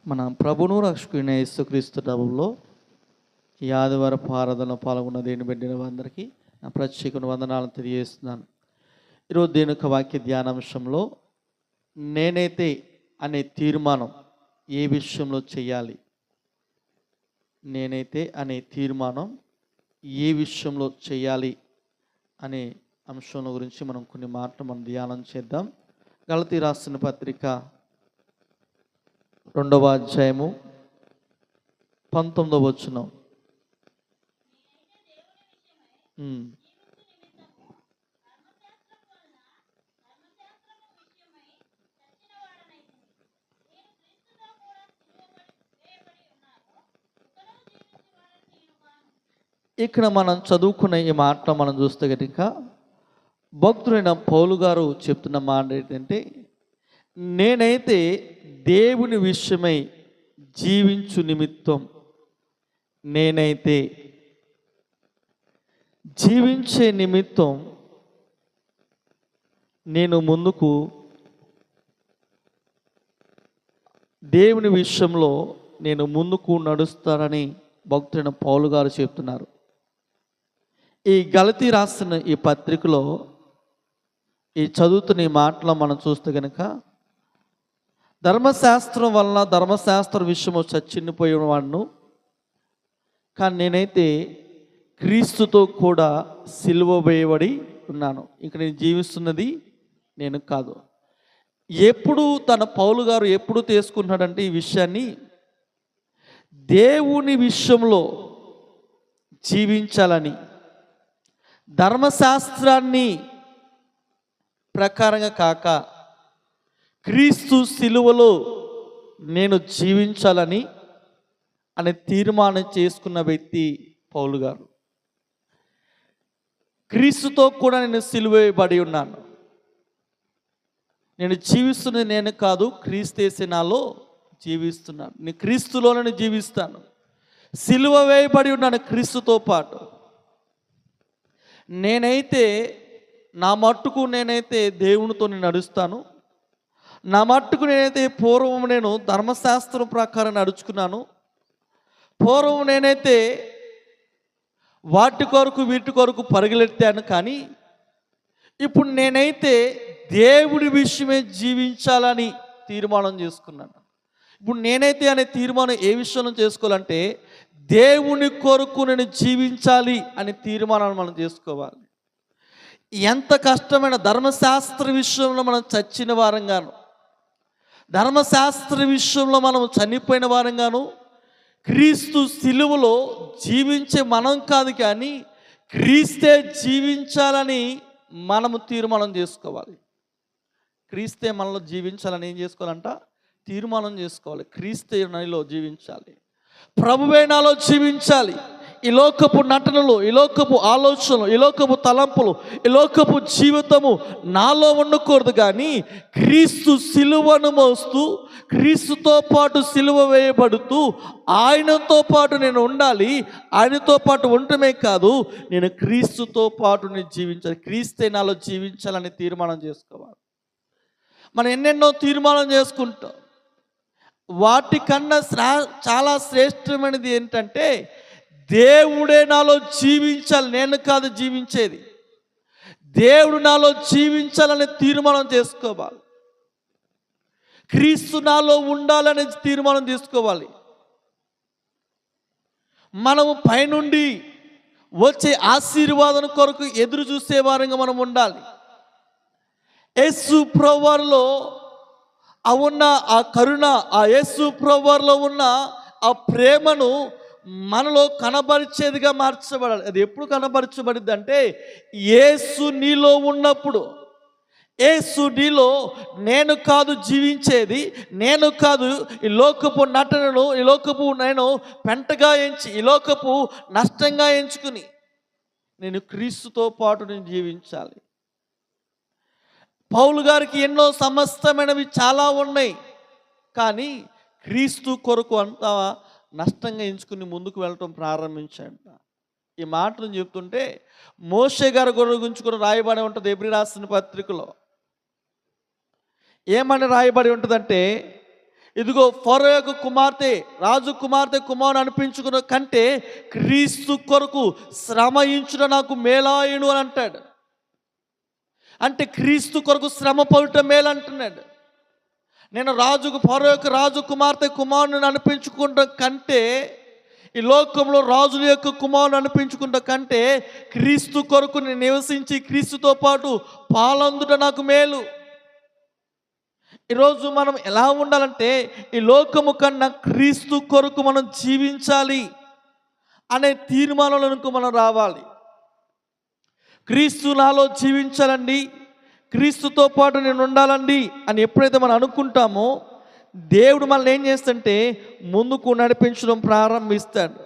మన ప్రభును రక్షకుడైన యేసుక్రీస్తు నామములో ఈ ఆదివారపు ఆరాధనలో పాల్గొన్న దేని బిడ్డల అందరికీ నా ప్రత్యేక వందనాలను తెలియజేస్తున్నాను. ఈరోజు దేని యొక్క వాక్య ధ్యానాంశంలో నేనైతే అనే తీర్మానం ఏ విషయంలో చేయాలి, నేనైతే అనే తీర్మానం ఏ విషయంలో చేయాలి అనే అంశం గురించి మనం కొన్ని మాటలు మనం ధ్యానం చేద్దాం. గలతీ రాసిన పత్రిక 2వ అధ్యాయము 19వ వచనం. ఇక్కడ మనం చదువుకున్న ఈ మాట మనం చూస్తే కనుక భక్తుడైన పౌలు గారు చెప్తున్న మాట ఏంటంటే, నేనైతే దేవుని విషయమై జీవించు నిమిత్తం, నేనైతే జీవించే నిమిత్తం నేను ముందుకు దేవుని విషయంలో నేను ముందుకు నడుస్తానని భక్తుడైన పౌలు గారు చెప్తున్నారు. ఈ గలతీ రాసిన ఈ పత్రికలో ఈ చదువుతున్న ఈ మాటలో మనం చూస్తే కనుక ధర్మశాస్త్రం వలన ధర్మశాస్త్ర విషయము చచ్చిపోయిన వాడును, కానీ నేనైతే క్రీస్తుతో కూడా సిలువ వేయబడి ఉన్నాను. ఇక నేను జీవిస్తున్నది నేను కాదు. ఎప్పుడు తన పౌలు గారు ఎప్పుడు తీసుకున్నాడంటే ఈ విషయాన్ని, దేవుని విషయంలో జీవించాలని, ధర్మశాస్త్రాన్ని ప్రకారంగా కాక క్రీస్తు సిలువలో నేను జీవించాలని అనే తీర్మానం చేసుకున్న వ్యక్తి పౌలు గారు. క్రీస్తుతో కూడా నేను సిలువ వేయబడి ఉన్నాను, నేను జీవిస్తున్నది నేను కాదు, క్రీస్తు నాలో జీవిస్తున్నాను, నేను క్రీస్తులోనే జీవిస్తాను, సిలువ వేయబడి ఉన్నాను క్రీస్తుతో పాటు. నేనైతే నా మట్టుకు నేనైతే దేవునితో నేను నడుస్తాను, నా మట్టుకు నేనైతే పూర్వం నేను ధర్మశాస్త్రం ప్రకారం నడుచుకున్నాను, పూర్వం నేనైతే వాటి కొరకు వీటి కొరకు పరుగులెత్తాను, కానీ ఇప్పుడు నేనైతే దేవుడి విషయమే జీవించాలని తీర్మానం చేసుకున్నాను. ఇప్పుడు నేనైతే అనే తీర్మానం ఏ విషయంలో చేసుకోవాలంటే, దేవుని కొరకు నేను జీవించాలి అనే తీర్మానాన్ని మనం చేసుకోవాలి. ఎంత కష్టమైన ధర్మశాస్త్ర విషయంలో మనం చచ్చిన వారంగాను, ధర్మశాస్త్ర విషయంలో మనం చనిపోయిన వారంగాను, క్రీస్తు సిలువలో జీవించే మనం కాదు, కానీ క్రీస్తే జీవించాలని మనము తీర్మానం చేసుకోవాలి. క్రీస్తే మనలో జీవించాలని ఏం చేసుకోవాలంట? తీర్మానం చేసుకోవాలి. క్రీస్తే నాలో జీవించాలి, ప్రభువే నాలో జీవించాలి. ఈ లోకపు నటనలు, ఈ లోకపు ఆలోచనలు, ఈ లోకపు తలంపులు, ఈ లోకపు జీవితము నాలో ఉండకూడదు, కానీ క్రీస్తు సిలువను మోస్తూ క్రీస్తుతో పాటు సిలువ వేయబడుతూ ఆయనతో పాటు నేను ఉండాలి. ఆయనతో పాటు ఉండటమే కాదు, నేను క్రీస్తుతో పాటు నేను జీవించాలి, క్రీస్తే నాలో జీవించాలని తీర్మానం చేసుకోవాలి. మనం ఎన్నెన్నో తీర్మానం చేసుకుంటాం. వాటికన్నా చాలా శ్రేష్టమైనది ఏంటంటే, దేవుడే నాలో జీవించాలి, నేను కాదు జీవించేది, దేవుడు నాలో జీవించాలనే తీర్మానం చేసుకోవాలి. క్రీస్తు నాలో ఉండాలనే తీర్మానం తీసుకోవాలి. మనము పైనుండి వచ్చే ఆశీర్వాదం కొరకు ఎదురు చూసే వారంగా మనం ఉండాలి. యేసు ప్రభువులో ఉన్న ఆ కరుణ, ఆ యేసు ప్రభువులో ఉన్న ఆ ప్రేమను మనలో కనబరిచేదిగా మార్చబడాలి. అది ఎప్పుడు కనబరచబడిద్ది అంటే, యేసు నీలో ఉన్నప్పుడు. యేసు నీలో నేను కాదు జీవించేది, నేను కాదు ఈ లోకపు నటనను, ఈ లోకపు నేను పెంటగా ఎంచి, ఈ లోకపు నష్టంగా ఎంచుకుని నేను క్రీస్తుతో పాటు నేను జీవించాలి. పౌలు గారికి ఎన్నో సమస్తమైనవి చాలా ఉన్నాయి, కానీ క్రీస్తు కొరకు అంతా నష్టంగా ఎంచుకుని ముందుకు వెళ్ళటం ప్రారంభించాడు. ఈ మాటలు చెప్తుంటే మోషే గారి గురించి కూడా రాయబడి ఉంటుంది హెబ్రీ రాసిన పత్రికలో. ఏమని రాయబడి ఉంటుందంటే, ఇదిగో ఫరో యొక్క కుమార్తె, రాజు కుమార్తె కుమారుని అనిపించుకున్న కంటే క్రీస్తు కొరకు శ్రమయించుట నాకు మేలాయును అని అంటాడు. అంటే క్రీస్తు కొరకు శ్రమ పడుట మేలు అంటున్నాడు. నేను ఫరో యొక్క రాజు కుమార్తె కుమారుని అనిపించుకుంట కంటే, ఈ లోకంలో రాజుల యొక్క కుమారుని అనిపించుకుంట కంటే క్రీస్తు కొరకు నేను నివసించి క్రీస్తుతో పాటు పాలందుట నాకు మేలు. ఈరోజు మనం ఎలా ఉండాలంటే, ఈ లోకము కన్నా క్రీస్తు కొరకు మనం జీవించాలి అనే తీర్మానంలోకి మనం రావాలి. క్రీస్తు నాలో జీవించాలండి, క్రీస్తుతో పాటు నేను ఉండాలండి అని ఎప్పుడైతే మనం అనుకుంటామో, దేవుడు మనల్ని ఏం చేస్తుంటే ముందుకు నడిపించడం ప్రారంభిస్తాడు.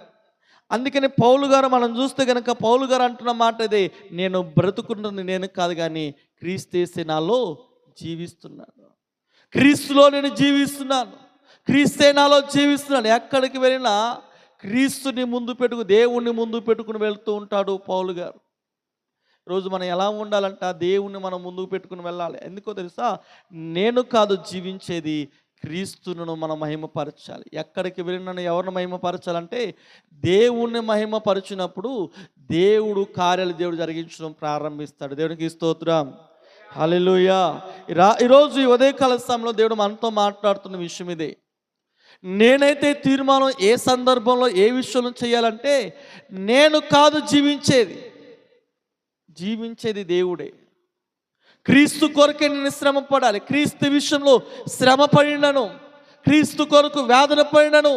అందుకని పౌలు గారు మనం చూస్తే కనుక పౌలు గారు అంటున్న మాట ఇదే, నేను బ్రతుకున్నది నేను కాదు కానీ క్రీస్తు నాలో జీవిస్తున్నాను, క్రీస్తులో నేను జీవిస్తున్నాను, క్రీస్తే నాలో జీవిస్తున్నాను. ఎక్కడికి వెళ్ళినా క్రీస్తుని ముందు పెట్టుకు, దేవుణ్ణి ముందు పెట్టుకుని వెళ్తూ ఉంటాడు పౌలు గారు. రోజు మనం ఎలా ఉండాలంట, దేవుణ్ణి మనం ముందుకు పెట్టుకుని వెళ్ళాలి. ఎందుకో తెలుసా, నేను కాదు జీవించేది, క్రీస్తును మనం మహిమపరచాలి. ఎక్కడికి వెళ్ళినా ఎవరిని మహిమపరచాలంటే దేవుణ్ణి మహిమపరిచినప్పుడు దేవుడు కార్యాలు దేవుడు జరిగించడం ప్రారంభిస్తాడు. దేవునికి స్తోత్రం, హల్లెలూయా. ఈరోజు ఈ ఉదయకాల సమయంలో దేవుడు మనతో మాట్లాడుతున్న విషయం ఇదే. నేనైతే తీర్మానం ఏ సందర్భంలో ఏ విషయంలో చేయాలంటే, నేను కాదు జీవించేది దేవుడే. క్రీస్తు కొరకే నేను శ్రమ పడాలి. క్రీస్తు విషయంలో శ్రమ పడినను, క్రీస్తు కొరకు వేదన పడినను,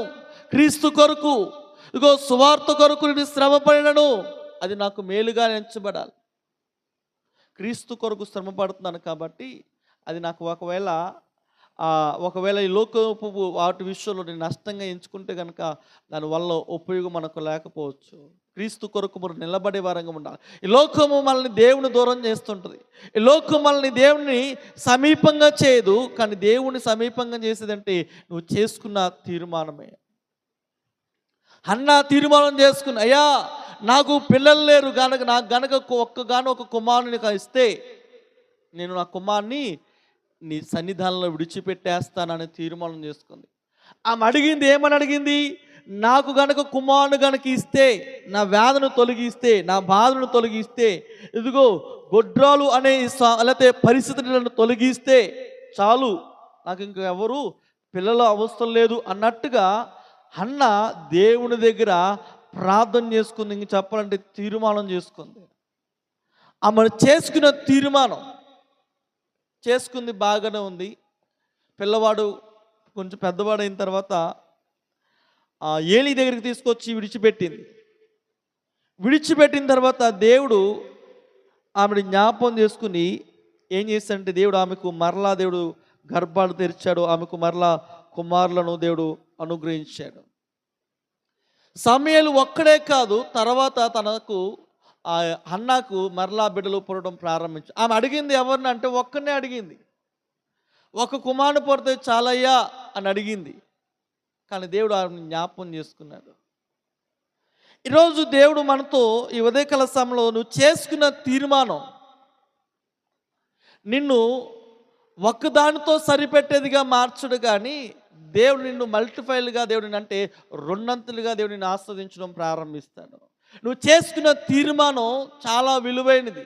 క్రీస్తు కొరకు ఇగో సువార్త కొరకు నేను శ్రమ పడినను, అది నాకు మేలుగా ఎంచబడాలి. క్రీస్తు కొరకు శ్రమ పడుతున్నాను కాబట్టి అది నాకు ఒకవేళ ఈ లోకపు వాటి విషయంలో నేను నష్టంగా ఎంచుకుంటే కనుక దానివల్ల ఉపయోగం మనకు లేకపోవచ్చు. క్రీస్తు కొరకు మనం నిలబడే వారంగా ఉండాలి. ఈ లోకము మనల్ని దేవుని దూరం చేస్తుంటుంది. ఈ లోకం మనల్ని దేవుని సమీపంగా చేయదు, కానీ దేవుని సమీపంగా చేసేదంటే నువ్వు చేసుకున్న తీర్మానమే. హన్నా తీర్మానం చేసుకుని, అయ్యా నాకు పిల్లలు లేరు గనక నాకు గనక ఒక కుమారుని ఇస్తే నేను నా కుమారుని నీ సన్నిధానంలో విడిచిపెట్టేస్తానని తీర్మానం చేసుకుంది. ఆమె అడిగింది, ఏమని అడిగింది? నాకు గనక కుమారుని గనక ఇస్తే, నా వేదను తొలగిస్తే, నా బాధను తొలగిస్తే, ఇదిగో గొడ్రాలు అనే లేకపోతే పరిస్థితులను తొలగిస్తే చాలు, నాకు ఇంక ఎవరు పిల్లల అవసరం లేదు అన్నట్టుగా హన్న దేవుని దగ్గర ప్రార్థన చేసుకుంది. ఇంక చెప్పాలంటే తీర్మానం చేసుకుంది. ఆమె చేసుకున్న తీర్మానం చేసుకుంది, బాగానే ఉంది. పిల్లవాడు కొంచెం పెద్దవాడు అయిన తర్వాత ఏలీ దగ్గరికి తీసుకొచ్చి విడిచిపెట్టిన తర్వాత దేవుడు ఆమెను జ్ఞాపకం చేసుకుని ఏం చేశాడంటే, దేవుడు ఆమెకు మరలా దేవుడు గర్భాలు తెరిచాడు, ఆమెకు మరలా కుమారులను దేవుడు అనుగ్రహించాడు. సమూయేలు ఒక్కడే కాదు, తర్వాత తనకు హన్నాకు మరలా బిడ్డలు పుట్టడం ప్రారంభించారు. ఆమె అడిగింది ఎవరిని అంటే ఒక్కనే అడిగింది. ఒక కుమారుని పుడితే చాలయ్యా అని అడిగింది. కానీ దేవుడు ఆమెను జ్ఞాపకం చేసుకున్నాడు. ఈరోజు దేవుడు మనతో ఈ ఉదయకాల సమయంలో నువ్వు చేసుకున్న తీర్మానం నిన్ను ఒక్కదానితో సరిపెట్టేదిగా మార్చడు, కానీ దేవుడు నిన్ను మల్టిఫైల్గా, దేవుడిని అంటే రెండంతులుగా దేవుడిని ఆస్వాదించడం ప్రారంభిస్తాడు. నువ్వు చేసుకున్న తీర్మానం చాలా విలువైనది.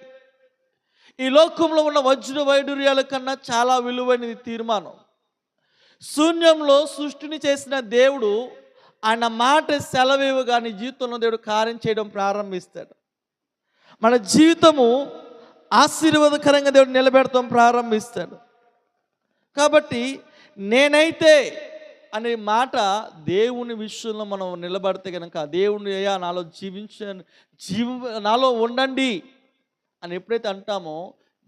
ఈ లోకంలో ఉన్న వజ్ర వైడూర్యాల కన్నా చాలా విలువైనది తీర్మానం. శూన్యంలో సృష్టిని చేసిన దేవుడు ఆయన మాట సెలవివ్వగా నీ జీవితంలో దేవుడు కార్యం చేయడం ప్రారంభిస్తాడు. మన జీవితము ఆశీర్వాదకరంగా దేవుడు నిలబెడతాం ప్రారంభిస్తాడు. కాబట్టి నేనైతే అనే మాట దేవుని విషయంలో మనం నిలబడితే కనుక, దేవుని అయ్యా నాలో నాలో ఉండండి అని ఎప్పుడైతే అంటామో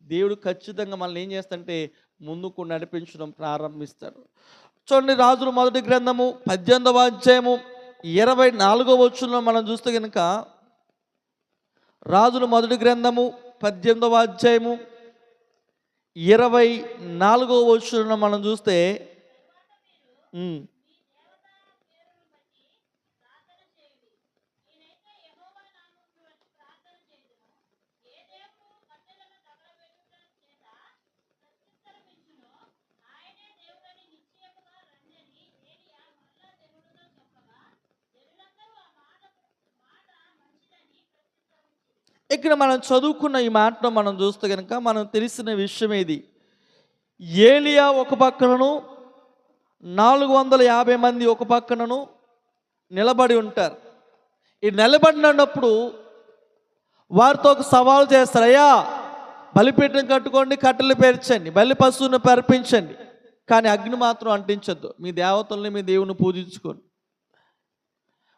దేవుడు ఖచ్చితంగా మనల్ని ఏం చేస్తాడంటే ముందుకు నడిపించడం ప్రారంభిస్తాడు. చూడండి, రాజుల మొదటి గ్రంథము 18వ అధ్యాయము 24వ వచనంలో మనం చూస్తే కనుక, రాజుల మొదటి గ్రంథము 18వ అధ్యాయము 24వ వచనంలో మనం చూస్తే ఇక్కడ మనం చదువుకున్న ఈ మాటను మనం చూస్తే కనుక మనం తెలిసిన విషయం ఇది. ఏలియా ఒక పక్కనను 450 మంది ఒక పక్కనను నిలబడి ఉంటారు. ఈ నిలబడినప్పుడు వారితో ఒక సవాలు చేస్తారు. అయ్యా, బలిపీఠం కట్టుకోండి, కట్టెలు పేర్చండి, బలి పశువును అర్పించండి, కానీ అగ్ని మాత్రం అంటించద్దు. మీ దేవతల్ని మీ దేవుని పూజించుకోండి,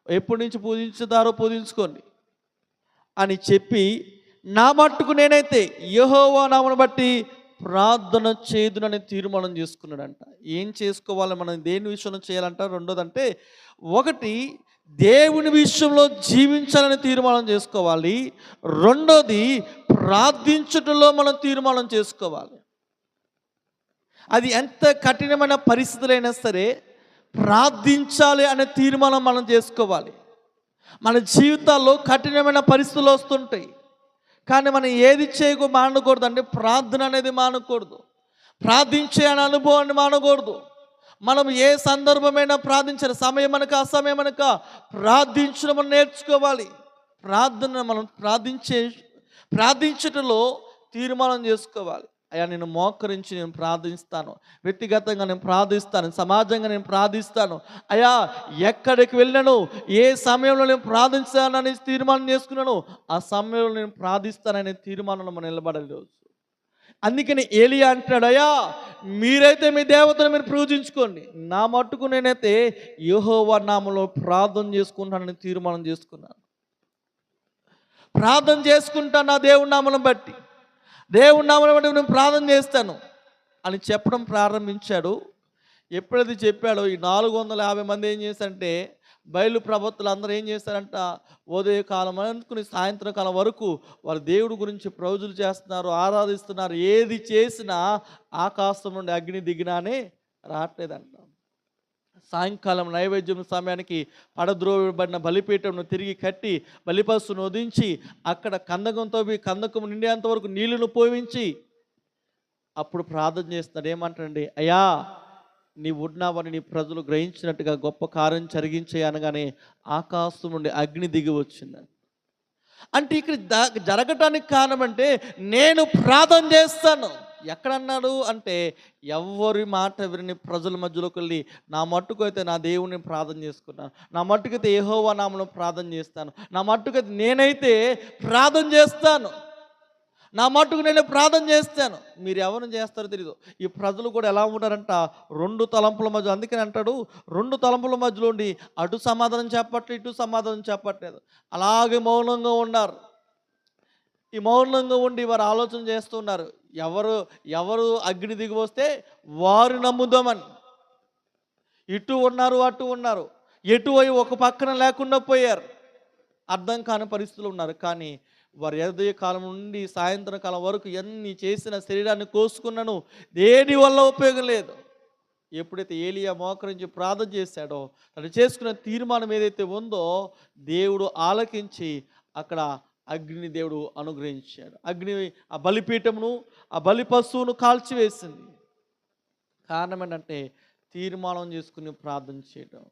ఎప్పటి నుంచి పూజించుతారో పూజించుకోండి అని చెప్పి, నా మట్టుకు నేనైతే యెహోవా నామమును బట్టి ప్రార్థన చేదునని తీర్మానం చేసుకున్నాడంట. ఏం చేసుకోవాలి, మనం దేని విషయంలో చేయాలంట? రెండోదంటే, ఒకటి దేవుని విషయంలో జీవించాలని తీర్మానం చేసుకోవాలి. రెండోది ప్రార్థించుటలో మనం తీర్మానం చేసుకోవాలి. అది ఎంత కఠినమైన పరిస్థితులైనా సరే ప్రార్థించాలి అనే తీర్మానం మనం చేసుకోవాలి. మన జీవితాల్లో కఠినమైన పరిస్థితులు వస్తుంటాయి, కానీ మనం ఏది చేయకో మానకూడదు అంటే ప్రార్థన అనేది మానకూడదు. ప్రార్థించే అనే అనుభవాన్ని మానకూడదు. మనం ఏ సందర్భమైనా ప్రార్థించిన సమయం అనక అసమయం అనక ప్రార్థించడం మనం నేర్చుకోవాలి. ప్రార్థన మనం ప్రార్థించటంలో తీర్మానం చేసుకోవాలి. అయ్యా, నేను మోకరించి నేను ప్రార్థిస్తాను, వ్యక్తిగతంగా నేను ప్రార్థిస్తాను, సమాజంగా నేను ప్రార్థిస్తాను. అయ్యా, ఎక్కడికి వెళ్ళినాను, ఏ సమయంలో నేను ప్రార్థిస్తానని తీర్మానం చేసుకున్నాను, ఆ సమయంలో నేను ప్రార్థిస్తాననే తీర్మానంలో మనం నిలబడాలి రోజు. అందుకని ఏలియా అంటాడు, అయ్యా, మీరైతే మీ దేవతను మీరు పూజించుకోండి, నా మట్టుకు నేనైతే యెహోవా నామములో ప్రార్థన చేసుకుంటానని తీర్మానం చేసుకున్నాను. ప్రార్థన చేసుకుంటాను నా దేవుని నామమును బట్టి, దేవుని నామమును బట్టి నేను ప్రార్థన చేస్తాను అని చెప్పడం ప్రారంభించాడు. ఎప్పుడైతే చెప్పాడో ఈ 450 మంది ఏం చేశారంటే, బయలు ప్రవక్తలు అందరూ ఏం చేస్తారంట, ఉదయకాలం అనుకుని సాయంత్రం కాలం వరకు వారు దేవుడి గురించి ప్రవచనాలు చేస్తున్నారు, ఆరాధిస్తున్నారు. ఏది చేసినా ఆకాశం నుండి అగ్ని దిగినానే రావట్లేదంట. సాయంకాలం నైవేద్యం సమయానికి పడద్రోబడిన బలిపీఠంను తిరిగి కట్టి బలిపశువును వధించి అక్కడ కందకం నిండేంత వరకు నీళ్లను పోవించి అప్పుడు ప్రార్థన చేస్తున్నాడు. ఏమంటాడండి, అయ్యా, నీవు ఉన్నావని నీ ప్రజలు గ్రహించినట్టుగా గొప్ప కార్యం జరిగించే అనగానే ఆకాశం నుండి అగ్ని దిగి వచ్చిందని. అంటే ఇక్కడ జరగటానికి కారణం అంటే, నేను ప్రార్థన చేస్తాను. ఎక్కడన్నాడు అంటే, ఎవరి మాట విని ప్రజల మధ్యలోకి వెళ్ళి నా మట్టుకు అయితే నా దేవుని ప్రార్థన చేసుకున్నాను, నా మట్టుకైతే యెహోవా నామములో ప్రార్థన చేస్తాను, నా మట్టుకైతే నేనైతే ప్రార్థన చేస్తాను, నా మట్టుకు నేను ప్రార్థన చేస్తాను. మీరు ఎవరిని చేస్తారో తెలియదు. ఈ ప్రజలు కూడా ఎలా ఉంటారంట, 2 తలంపుల మధ్య. అందుకని అంటాడు, 2 తలంపుల మధ్యలో ఉండి అటు సమాధానం చెప్పట్లేదు, ఇటు సమాధానం చెప్పట్లేదు, అలాగే మౌనంగా ఉన్నారు. ఈ మౌనంగా ఉండి వారు ఆలోచన చేస్తున్నారు, ఎవరు అగ్ని దిగి వస్తే వారు నమ్ముదామని. ఇటు ఉన్నారు, అటు ఉన్నారు, ఎటువైపు ఒక పక్కన లేకుండా పోయారు. అర్థం కాని పరిస్థితులు ఉన్నారు. కానీ వారు ఉదయ కాలం నుండి సాయంత్రం కాలం వరకు ఎన్ని చేసిన శరీరాన్ని కోసుకున్నాను, దేని వల్ల ఉపయోగం లేదు. ఎప్పుడైతే ఏలియా మోకరించి ప్రార్థన చేశాడో, తను చేసుకున్న తీర్మానం ఏదైతే ఉందో దేవుడు ఆలకించి అక్కడ అగ్ని దేవుడు అనుగ్రహించాడు. అగ్ని ఆ బలిపీఠమును ఆ బలి పశువును కాల్చివేసింది. కారణం ఏంటంటే తీర్మానం చేసుకుని ప్రార్థన చేయడం.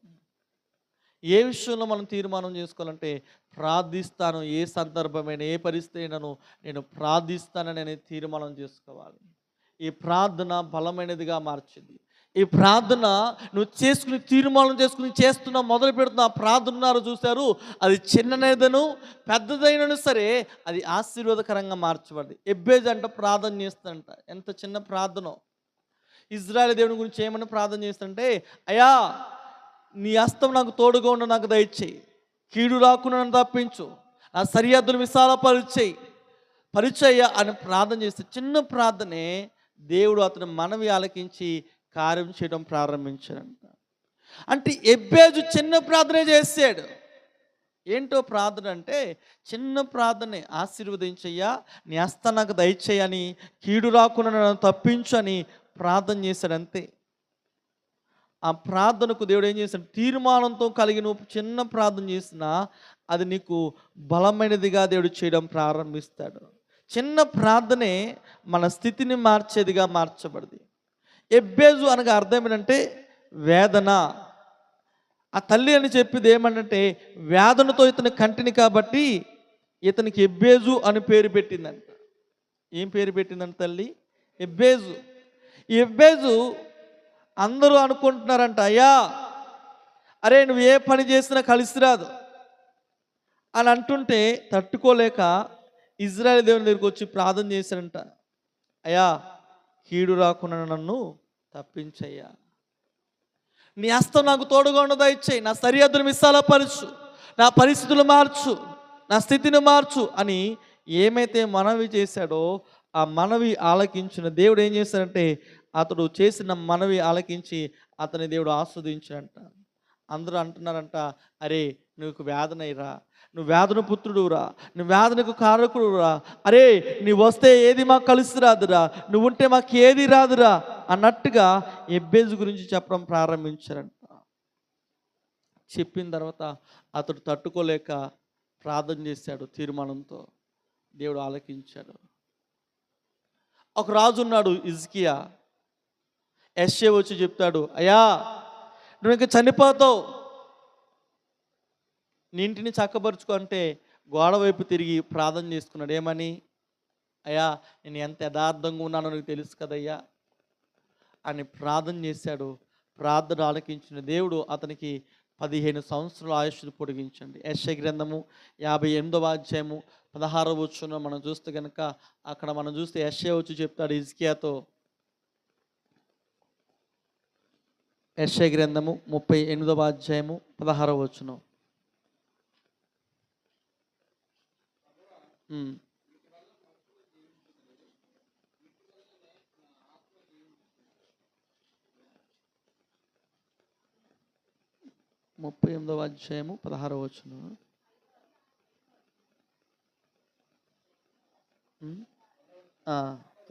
ఏ విషయంలో మనం తీర్మానం చేసుకోవాలంటే, ప్రార్థిస్తాను, ఏ సందర్భమైన ఏ పరిస్థితి అయినను నేను ప్రార్థిస్తానని నేను తీర్మానం చేసుకోవాలి. ఈ ప్రార్థన బలమైనదిగా మార్చింది. ఈ ప్రార్థన నువ్వు చేసుకుని తీర్మానం చేసుకుని చేస్తున్నా మొదలు పెడుతున్నా ప్రార్థన చూశారు, అది చిన్నదైనను పెద్దదైనను సరే అది ఆశీర్వాదకరంగా మార్చబడింది. ఎబ్బేజ్ అంట ప్రార్థన చేస్తాడంట. ఎంత చిన్న ప్రార్థన. ఇజ్రాయేల్ దేవుని గురించి ఏమని ప్రార్థన చేస్తుంటే, అయ్యా, నీ హస్తం నాకు తోడుగా ఉండి నాకు దయచేయి, కీడు రాకుండా నన్ను తప్పించు, నా సరిహద్దులు పరిచయ అని ప్రార్థన చేస్తే, చిన్న ప్రార్థనే దేవుడు అతని మనవి ఆలకించి కార్యం చేయడం ప్రారంభించాడంట. అంటే ఎబ్బేజు చిన్న ప్రార్థనే చేశాడు. ఏంటో ప్రార్థన అంటే, చిన్న ప్రార్థనే, ఆశీర్వదించయ్యా, నీ హస్తం నాకు దయచేయని, కీడు రాకుండా నన్ను తప్పించు అని ప్రార్థన చేశాడు. అంతే. ఆ ప్రార్థనకు దేవుడు ఏం చేశాడు, తీర్మానంతో కలిగి నువ్వు చిన్న ప్రార్థన చేసినా అది నీకు బలమైనదిగా దేవుడు చేయడం ప్రారంభిస్తాడు. చిన్న ప్రార్థనే మన స్థితిని మార్చేదిగా మార్చబడింది. ఎబ్బేజు అనగా అర్థం ఏంటంటే వేదన. ఆ తల్లి అని చెప్పింది ఏమంటే, వేదనతో ఇతని కంటిని కాబట్టి ఇతనికి ఎబ్బేజు అని పేరు పెట్టిందంట. ఏం పేరు పెట్టిందంట తల్లి? ఎబ్బేజు. ఈ ఎబ్బేజు అందరూ అనుకుంటున్నారంట, అయ్యా అరే నువ్వు ఏ పని చేసినా కలిసి రాదు అని అంటుంటే తట్టుకోలేక ఇజ్రాయేల్ దేవుని దగ్గరికి వచ్చి ప్రార్థన చేశారంట, అయ్యా కీడు రాకుండా నన్ను తప్పించయ్యా, నీ హస్తం నాకు తోడుగా ఉండదా ఇచ్చేయి, నా సరిహద్దును విశాలపరచు, నా పరిస్థితులు మార్చు, నా స్థితిని మార్చు అని ఏమైతే మనవి చేశాడో ఆ మనవి ఆలకించిన దేవుడు ఏం చేశాడంటే, అతడు చేసిన మనవి ఆలకించి అతని దేవుడు ఆస్వాదించాడంట. అందరూ అంటున్నారంట, అరే నువ్వు వేదనయ్యరా, నువ్వు వేదన పుత్రుడురా, నువ్వు వేదనకు కారకుడురా, అరే నువ్వు వస్తే ఏది మాకు కలిసి రాదురా, నువ్వు ఉంటే మాకు ఏది రాదురా అన్నట్టుగా ఎబ్బేజు గురించి చెప్పడం ప్రారంభించారంట. చెప్పిన తర్వాత అతడు తట్టుకోలేక ప్రార్థన చేశాడు తీర్మానంతో. దేవుడు ఆలకించాడు. ఒక రాజు ఉన్నాడు హిజ్కియా. యెషయా వచ్చి చెప్తాడు, అయ్యా నువ్వు ఇంకా చనిపోతావు, నీ ఇంటిని చక్కబరుచుకో అంటే గోడ వైపు తిరిగి ప్రార్థన చేసుకున్నాడు. ఏమని? అయ్యా నేను ఎంత యథార్థంగా ఉన్నానో నీకు తెలుసు కదయ్యా అని ప్రార్థన చేశాడు. ప్రార్థన ఆలకించిన దేవుడు అతనికి 15 సంవత్సరాల ఆయుష్ను పొడిగించండి. యెషయా గ్రంథము 58వ అధ్యాయము 16వ వచనం మనం చూస్తే కనుక అక్కడ మనం చూస్తే యెషయా వచ్చి చెప్తాడు హిజ్కియాతో. యెషయా గ్రంథము 38వ అధ్యాయము 16వ వచనం. ఉమ్. 38వ అధ్యాయము 16వ వచనం.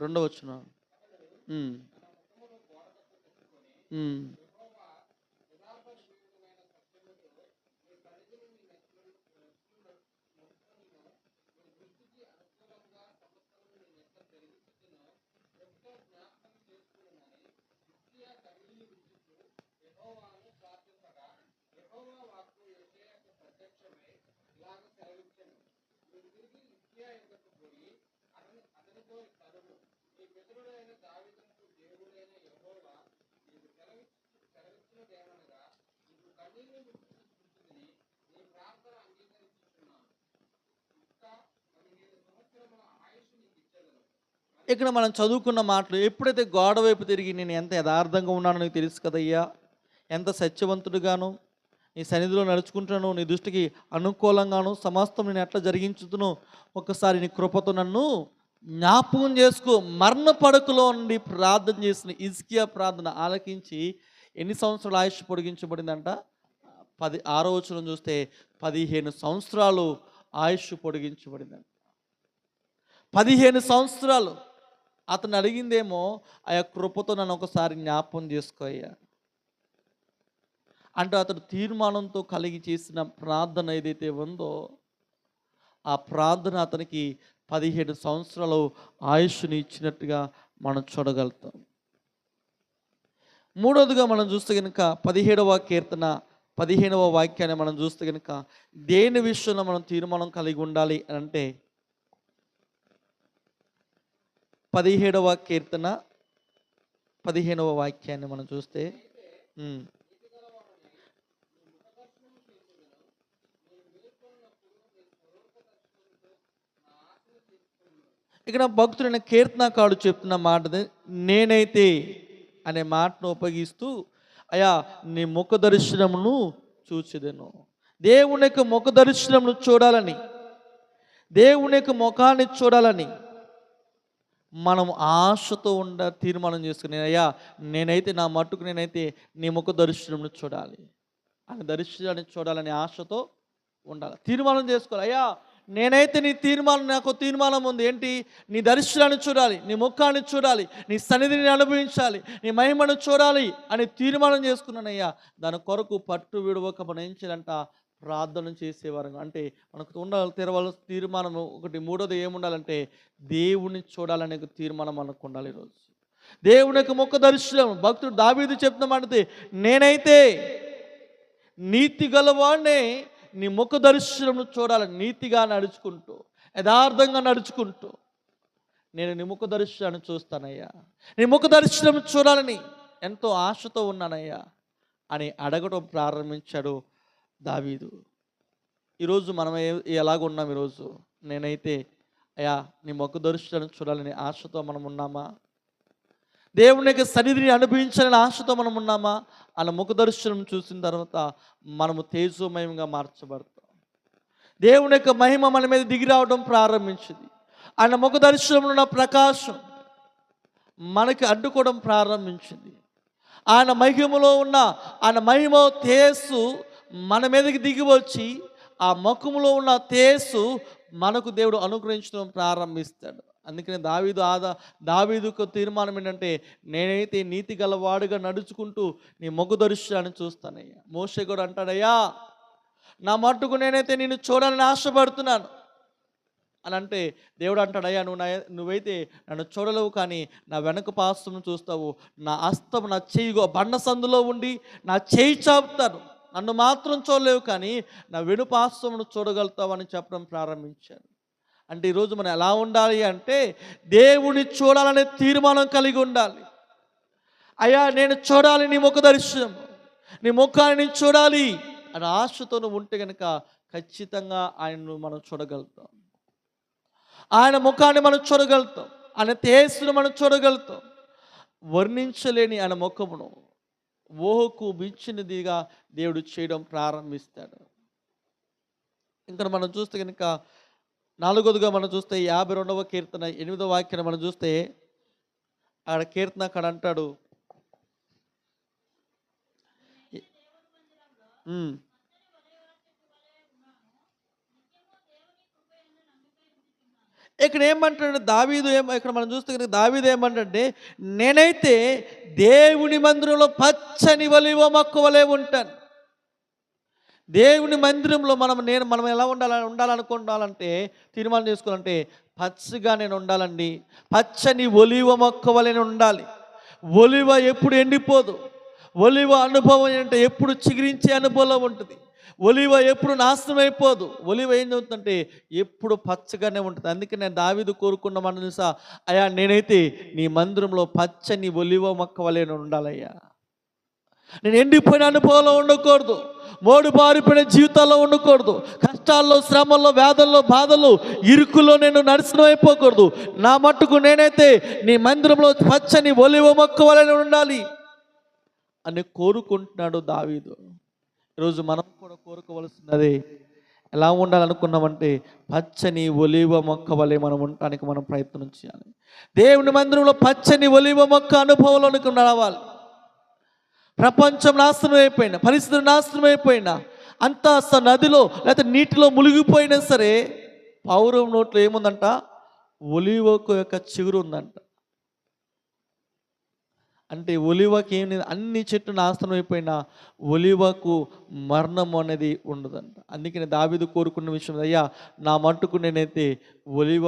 రెండవ వచనం. ఇక్కడ మనం చదువుకున్న మాటలు ఎప్పుడైతే గోడ వైపు తిరిగి నేను ఎంత యథార్థంగా ఉన్నానో నీకు తెలుసు కదయ్యా, ఎంత సత్యవంతుడుగాను నీ సన్నిధిలో నడుచుకుంటున్నాను, నీ దృష్టికి అనుకూలంగాను సమస్తం నేను ఎట్లా జరిగించుతును, ఒక్కసారి నీ కృపతో నన్ను జ్ఞాపకం చేసుకో. మరణ పడకలో నుండి ప్రార్థన చేసిన హిజ్కియా ప్రార్థన ఆలకించి ఎన్ని సంవత్సరాలు ఆయుష్ పొడిగించబడిందంట? 6వ వచనం చూస్తే 15 సంవత్సరాలు ఆయుష్ పొడిగించబడిందంట. 15 సంవత్సరాలు. అతను అడిగిందేమో ఆ యొక్క కృపతో నన్ను ఒకసారి జ్ఞాపకం చేసుకోయ్యా అంటే అతడు తీర్మానంతో కలిగి చేసిన ప్రార్థన ఏదైతే ఉందో ఆ ప్రార్థన అతనికి 15 సంవత్సరాలు ఆయుష్ని ఇచ్చినట్టుగా మనం చూడగలుగుతాం. మూడవదిగా మనం చూస్తే కనుక 17వ కీర్తన 15వ వాక్యాన్ని మనం చూస్తే కనుక దేని విషయంలో మనం తీర్మానం కలిగి ఉండాలి అంటే 17వ కీర్తన 15వ వాక్యాన్ని మనం చూస్తే ఇక్కడ భక్తుడైన కీర్తనకారుడు చెప్తున్న మాట నేనైతే అనే మాటను ఉపయోగిస్తూ అయ్యా నీ ముఖ దర్శనమును చూచెదను. దేవుని యొక్క ముఖ దర్శనమును చూడాలని, దేవుని యొక్క ముఖాన్ని చూడాలని మనం ఆశతో తీర్మానం చేసుకుని అయ్యా నేనైతే నా మట్టుకు నేనైతే నీ ముఖ దర్శనమును చూడాలి అని దర్శనాన్ని చూడాలని ఆశతో ఉండాలి. తీర్మానం చేసుకోవాలి. అయ్యా నేనైతే నీ తీర్మానం, నాకు తీర్మానం ఉంది ఏంటి? నీ దర్శనాన్ని చూడాలి, నీ ముఖాన్ని చూడాలి, నీ సన్నిధిని అనుభవించాలి, నీ మహిమను చూడాలి అని తీర్మానం చేసుకున్నానయ్యా. దాని కొరకు పట్టు విడవక మనం ఏం చేయాలంట? ప్రార్థన చేసేవారు. అంటే మనకు తెరవాల్సిన తీర్మానం ఒకటి. మూడోది ఏముండాలంటే దేవుని చూడాలనే తీర్మానం మనకు ఉండాలి. ఈరోజు దేవుని యొక్క ముఖ దర్శనం భక్తుడు దావీదు చెప్తున్నమాట, నేనైతే నీతి గలవాడినే నీ ముఖ దర్శనము చూడాలి. నీతిగా నడుచుకుంటూ, యథార్థంగా నడుచుకుంటూ నేను నీ ముఖ దర్శనాన్ని చూస్తానయ్యా, నీ ముఖ దర్శనం చూడాలని ఎంతో ఆశతో ఉన్నానయ్యా అని అడగడం ప్రారంభించాడు దావీదు. ఈరోజు మనం ఎలాగున్నాం? ఈరోజు నేనైతే అయ్యా నీ ముఖ దర్శనం చూడాలని ఆశతో మనం ఉన్నామా? దేవుని యొక్క సన్నిధిని అనుభవించాలని ఆశతో మనం ఉన్నామా? అన్న ముఖ దర్శనం చూసిన తర్వాత మనము తేజోమయంగా మార్చబడతాం. దేవుని యొక్క మహిమ మన మీద దిగి రావడం ప్రారంభించింది. ఆయన ముఖ దర్శనంలో ఉన్న ప్రకాశం మనకి అడ్డుకోవడం ప్రారంభించింది. ఆయన మహిమలో ఉన్న ఆయన మహిమ తేజస్సు మన మీదకి దిగి వచ్చి ఆ ముఖములో ఉన్న తేజస్సు మనకు దేవుడు అనుగ్రహించడం ప్రారంభిస్తాడు. అందుకని దావీదుకు తీర్మానం ఏంటంటే, నేనైతే నీతి గలవాడుగా నడుచుకుంటూ నీ ముఖ దర్శనాన్ని చూస్తానయ్యా. మోషే కూడా అంటాడయ్యా, నా మట్టుకు నేనైతే నిన్ను చూడాలని ఆశపడుతున్నాను అని అంటే, దేవుడు అంటాడయ్యా నువ్వైతే నన్ను చూడలేవు, కానీ నా వెనక పాస్తును చూస్తావు. నా హస్తం నా చెయ్యి బండ సందులో ఉండి నా చేయి చాపుతాను, నన్ను మాత్రం చూడలేవు, కానీ నా వెనుపాస్తమును చూడగలుగుతావు అని చెప్పడం ప్రారంభించాడు. అంటే ఈరోజు మనం ఎలా ఉండాలి అంటే, దేవుని చూడాలనే తీర్మానం కలిగి ఉండాలి. అయ్యా నేను చూడాలి నీ ముఖ దర్శనం, నీ ముఖాన్ని నేను చూడాలి అని ఆశతో నువ్వు ఉంటే కనుక ఖచ్చితంగా ఆయనను మనం చూడగలుగుతాం. ఆయన ముఖాన్ని మనం చూడగలుగుతాం, ఆయన తేజస్సును మనం చూడగలుగుతాం. వర్ణించలేని ఆయన ముఖమును ఊహకు మించినదిగా దేవుడు చేయడం ప్రారంభిస్తాడు. ఇంకా మనం చూస్తే కనుక నాలుగోదిగా మనం చూస్తే 52వ కీర్తన 8వ వాక్యాన్ని మనం చూస్తే ఆడ కీర్తన అక్కడ అంటాడు, ఇక్కడ ఏమంటాడు దావీదు, ఇక్కడ మనం చూస్తే దావీదు ఏమంటే, నేనైతే దేవుని మందిరంలో పచ్చని ఒలీవ మొక్క వలె ఉంటాను. దేవుని మందిరంలో మనం ఎలా ఉండాలనుకుంటానంటే, తీర్మానం చేసుకోవాలంటే పచ్చగా నేను ఉండాలండి. పచ్చని ఒలీవ మొక్క వలె ఉండాలి. ఒలీవ ఎప్పుడు ఎండిపోదు. ఒలీవ అనుభవం ఏంటంటే ఎప్పుడు చిగురించే అనుభవం ఉంటుంది. ఒలీవ ఎప్పుడు నాశనం అయిపోదు. ఒలీవ ఏం చెబుతుందంటే ఎప్పుడు పచ్చగానే ఉంటుంది. అందుకే నేను దావీదు కోరుకున్న మనసా, అయ్యా నేనైతే నీ మందిరంలో పచ్చని ఒలీవ మొక్క వలె ఉండాలయ్యా. నేను ఎండిపోయిన అనుభవంలో ఉండకూడదు, మోడు బారిపోయిన జీవితాల్లో ఉండకూడదు, కష్టాల్లో శ్రమల్లో వేదల్లో బాధలు ఇరుకులో నేను నాశనం అయిపోకూడదు. నా మట్టుకు నేనైతే నీ మందిరంలో పచ్చని ఒలీవ మొక్క వలె ఉండాలి అని కోరుకుంటున్నాడు దావీదు. ఈరోజు మనం కూడా కోరుకోవలసినది ఎలా ఉండాలనుకున్నామంటే, పచ్చని ఒలీవ మొక్క వలె మనం ఉండటానికి మనం ప్రయత్నం చేయాలి. దేవుని మందిరంలో పచ్చని ఒలీవ మొక్క అనుభవంలోనికి రావాలి. ప్రపంచం నాశనం అయిపోయినా, పరిస్థితులు నాశనం అయిపోయినా, అంతా నదిలో లేకపోతే నీటిలో మునిగిపోయినా సరే పౌరం నోట్లో ఏముందంట? ఒలీవకు యొక్క చిగురు ఉందంట. అంటే ఒలీవకి ఏమి, అన్ని చెట్లు నాశనం అయిపోయినా ఒలీవకు మరణం అనేది ఉండదంట. అందుకని దావీదు కోరుకున్న విషయం, అయ్యా నా మట్టుకు నేనైతే ఒలీవ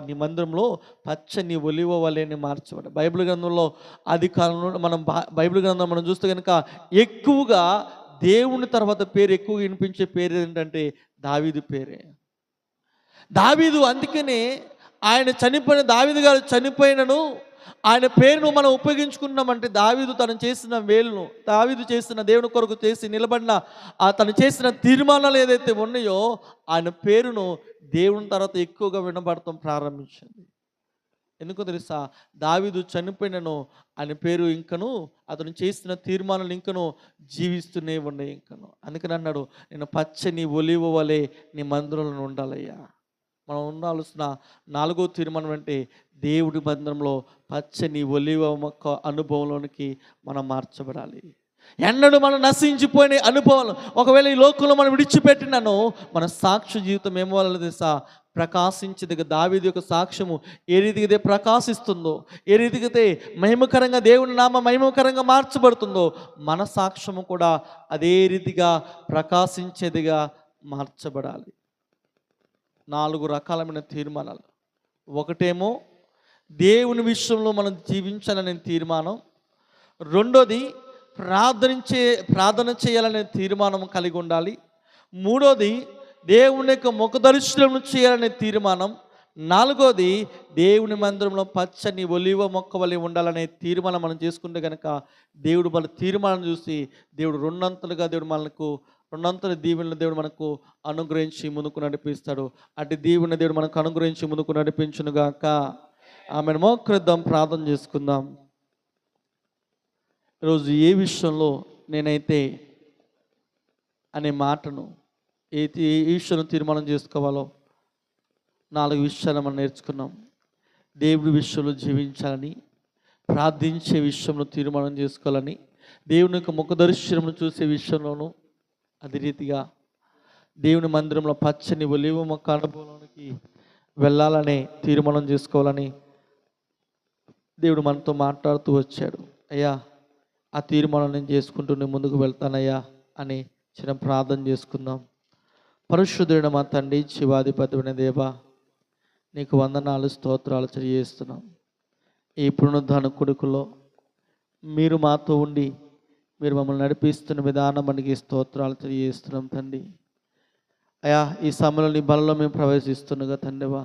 నీ మందిరంలో పచ్చని ఒలీవ వలెని మార్చబడ్డా. బైబిల్ గ్రంథంలో ఆది కాలంలో బైబిల్ గ్రంథం మనం చూస్తే కనుక ఎక్కువగా దేవుని తర్వాత పేరు ఎక్కువగా వినిపించే పేరు ఏంటంటే దావీదు పేరే. దావీదు, అందుకనే ఆయన దావీదు గారు చనిపోయినను ఆయన పేరును మనం ఉపయోగించుకున్నామంటే, దావీదు తను చేసిన వేలును, దావీదు చేసిన దేవుని కొరకు చేసి నిలబడిన తను చేసిన తీర్మానాలు ఏదైతే ఉన్నాయో ఆయన పేరును దేవుని తర్వాత ఎక్కువగా వినబడటం ప్రారంభించింది. ఎందుకో తెలుసా? దావీదు చనిపోయినను ఆయన పేరు ఇంకను, అతను చేసిన తీర్మానాలు ఇంకను జీవిస్తూనే ఉన్నాయి ఇంకను. అందుకని అన్నాడు, నేను పచ్చని ఒలీవ వలె నీ మందిరంలో ఉండాలయ్యా. మనం ఉండాల్సిన 4వ తీర్మానం అంటే, దేవుడి మందిరంలో పచ్చని ఒలీవ మొక్క అనుభవంలోనికి మనం మార్చబడాలి. ఎన్నడూ మనం నశించిపోయిన అనుభవాలు ఒకవేళ ఈ లోకంలో మనం విడిచిపెట్టినాను, మన సాక్ష్య జీవితం ఏమవ్వాలి తెలుసా? ప్రకాశించేదిగా. దావీదు యొక్క సాక్ష్యము ఏ రీతిగా ప్రకాశిస్తుందో, ఏ రీతిగా మహిమకరంగా దేవుని నామ మహిమకరంగా మార్చబడుతుందో, మన సాక్ష్యము కూడా అదే రీతిగా ప్రకాశించేదిగా మార్చబడాలి. 4 రకాలమైన తీర్మానాలు. ఒకటేమో దేవుని విషయంలో మనం జీవించాలనే తీర్మానం. రెండోది ప్రార్థన చేయాలనే తీర్మానం కలిగి ఉండాలి. మూడోది దేవుని యొక్క ముఖదర్శనం చేయాలనే తీర్మానం. నాలుగోది దేవుని మందిరంలో పచ్చని ఒలివ మొక్క వలె ఉండాలనే తీర్మానం మనం చేసుకుంటే కనుక దేవుడు మన తీర్మానం చూసి దేవుడు రెండంతలుగా రెండంతల దీవెనలు దేవుడు మనకు అనుగ్రహించి ముందుకు నడిపిస్తాడు. అటు దీవెన దేవుడు మనకు అనుగ్రహించి ముందుకు నడిపించునుగాక. ఆమెను మోకరిద్దాం, ప్రార్థన చేసుకుందాం. ఈరోజు ఏ విషయంలో నేనైతే అనే మాటను ఏ విషయంలో తీర్మానం చేసుకోవాలో 4 విషయాలు మనం నేర్చుకున్నాం. దేవుడి విషయంలో జీవించాలని, ప్రార్థించే విషయంలో తీర్మానం చేసుకోవాలని, దేవుని యొక్క ముఖదర్శనమును చూసే విషయంలోనూ, అదే రీతిగా దేవుని మందిరంలో పచ్చని ఒలీవ మొక్క అనుభవంలోనికి వెళ్ళాలనే తీర్మానం చేసుకోవాలని దేవుడు మనతో మాట్లాడుతూ వచ్చాడు. అయ్యా, ఆ తీర్మానం నేను చేసుకుంటూ నేను ముందుకు వెళ్తానయ్యా అని చిన్న ప్రార్థన చేసుకుందాం. పరిశుద్ధుడైన మా తండ్రి, జీవాధిపతివైన దేవా, నీకు వందనాలు, స్తోత్రాలు తెలియజేస్తున్నాం. ఈ పునరుద్ధాన కొడుకులో మీరు మాతో ఉండి మీరు మమ్మల్ని నడిపిస్తున్న విధానం మనకి స్తోత్రాలు తెలియజేస్తున్నాం తండ్రి. అయ్యా, ఈ సమయంలో నీ బలలో మేము ప్రవేశిస్తుండగా తండ్రివా,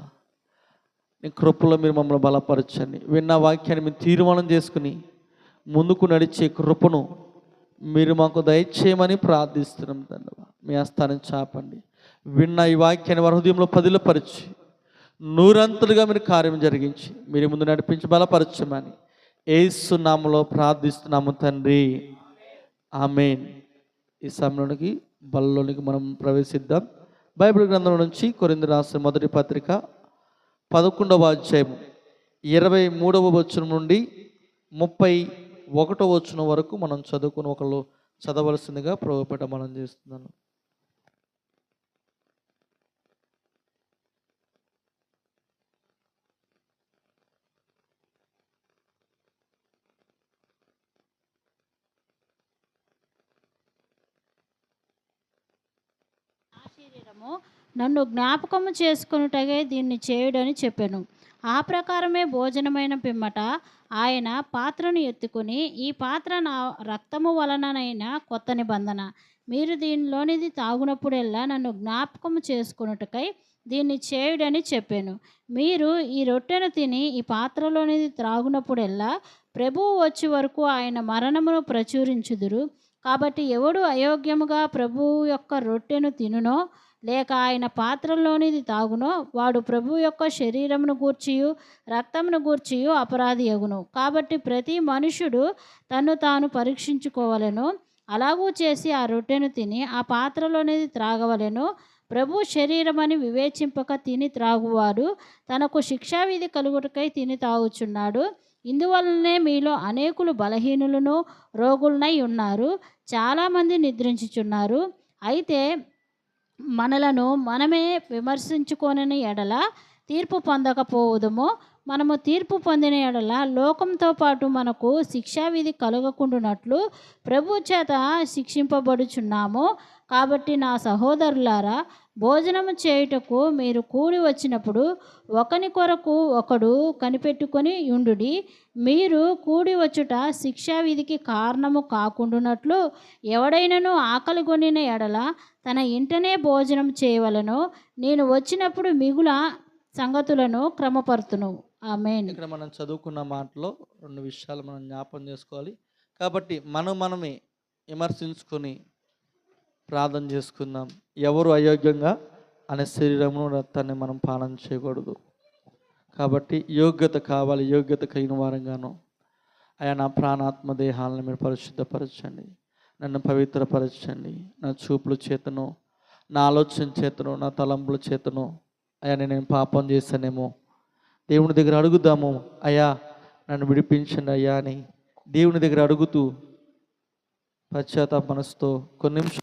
నీ కృపలో మీరు మమ్మల్ని బలపరచండి. విన్న వాక్యాన్ని మేము తీర్మానం చేసుకుని ముందుకు నడిచే కృపను మీరు మాకు దయచేయమని ప్రార్థిస్తున్నాం తండ్రివా. మీ హస్తాన్ని చాపండి. విన్న ఈ వాక్యాన్ని వారి హృదయంలో పదిలపరిచి నూరంతలుగా మీరు కార్యం జరిగించి మీరు ముందు నడిపించి బలపరచమని యేసు నామములో ప్రార్థిస్తున్నాము తండ్రి. ఆమేన్. ఈ సమయంలోనికి బలలోనికి మనం ప్రవేశిద్దాం. బైబిల్ గ్రంథం నుంచి కొరింథీ రాసిన మొదటి పత్రిక 11వ అధ్యాయం 23వ వచనం నుండి 31వ వచనం వరకు మనం చదువుకుని ఒకళ్ళు చదవలసిందిగా ప్రభుపేట మనం చేస్తున్నాను. నన్ను జ్ఞాపకము చేసుకొనుటకై దీన్ని చేయుడని చెప్పాను. ఆ ప్రకారమే భోజనమైన పిమ్మట ఆయన పాత్రను ఎత్తుకుని, ఈ పాత్ర నా రక్తము వలననైన కొత్త నిబంధన. మీరు దీనిలోనిది తాగునప్పుడెల్లా నన్ను జ్ఞాపకము చేసుకొనుటకై దీన్ని చేయుడని చెప్పాను. మీరు ఈ రొట్టెను తిని ఈ పాత్రలోనిది త్రాగునప్పుడెల్లా ప్రభువు వచ్చే వరకు ఆయన మరణమును ప్రచురించుదురు. కాబట్టి ఎవడు అయోగ్యముగా ప్రభువు యొక్క రొట్టెను తినునో లేక ఆయన పాత్రలోనిది తాగునో వాడు ప్రభు యొక్క శరీరమును గూర్చియు రక్తమును గూర్చియు అపరాధి అగును. కాబట్టి ప్రతి మనుషుడు తన్ను తాను పరీక్షించుకోవలెను. అలాగూ చేసి ఆ రొట్టెను తిని ఆ పాత్రలోనిది త్రాగవలెను. ప్రభు శరీరమని వివేచింపక తిని త్రాగువాడు తనకు శిక్షావిధి కలుగుటకై తిని తాగుచున్నాడు. ఇందువలనే మీలో అనేకులు బలహీనులను రోగులనై ఉన్నారు, చాలామంది నిద్రించుచున్నారు. అయితే మనలను మనమే విమర్శించుకొనని ఎడల తీర్పు పొందకపోవదుము. మనము తీర్పు పొందిన ఎడల లోకంతో పాటు మనకు శిక్షావిధి కలగకుండునట్లు ప్రభు చేత శిక్షింపబడుచున్నాము. కాబట్టి నా సహోదరులారా, భోజనము చేయుటకు మీరు కూడి వచ్చినప్పుడు ఒకని కొరకు ఒకడు కనిపెట్టుకొని యుండుడి. మీరు కూడి వచ్చుట శిక్షావిధికి కారణము కాకుండునట్లు ఎవడైనను ఆకలిగొనిన ఎడల తన ఇంటనే భోజనం చేయవలెను. నేను వచ్చినప్పుడు మిగుల సంగతులను క్రమపరుతును. ఆమేన్. ఇక్కడ మనం చదువుకున్న మాటలో 2 విషయాలు మనం జ్ఞాపకం చేసుకోవాలి. కాబట్టి మనమే విమర్శించుకొని ప్రార్థన చేసుకుందాం. ఎవరు అయోగ్యంగా అనే శరీరమును రక్తాన్ని మనం పానం చేయకూడదు. కాబట్టి యోగ్యత కావాలి. యోగ్యత కలిగిన వారంగాను అయా నా ప్రాణాత్మ దేహాలను మీరు పరిశుద్ధపరచండి, నన్ను పవిత్రపరచండి. నా చూపుల చేతను, నా ఆలోచన చేతను, నా తలంపుల చేతను అయ్యా నేను పాపం చేశానేమో దేవుని దగ్గర అడుగుదాము. అయ్యా నన్ను విడిపించండి అయ్యా అని దేవుని దగ్గర అడుగుతూ పశ్చాత్తాప మనసుతో కొన్ని నిమిషాలు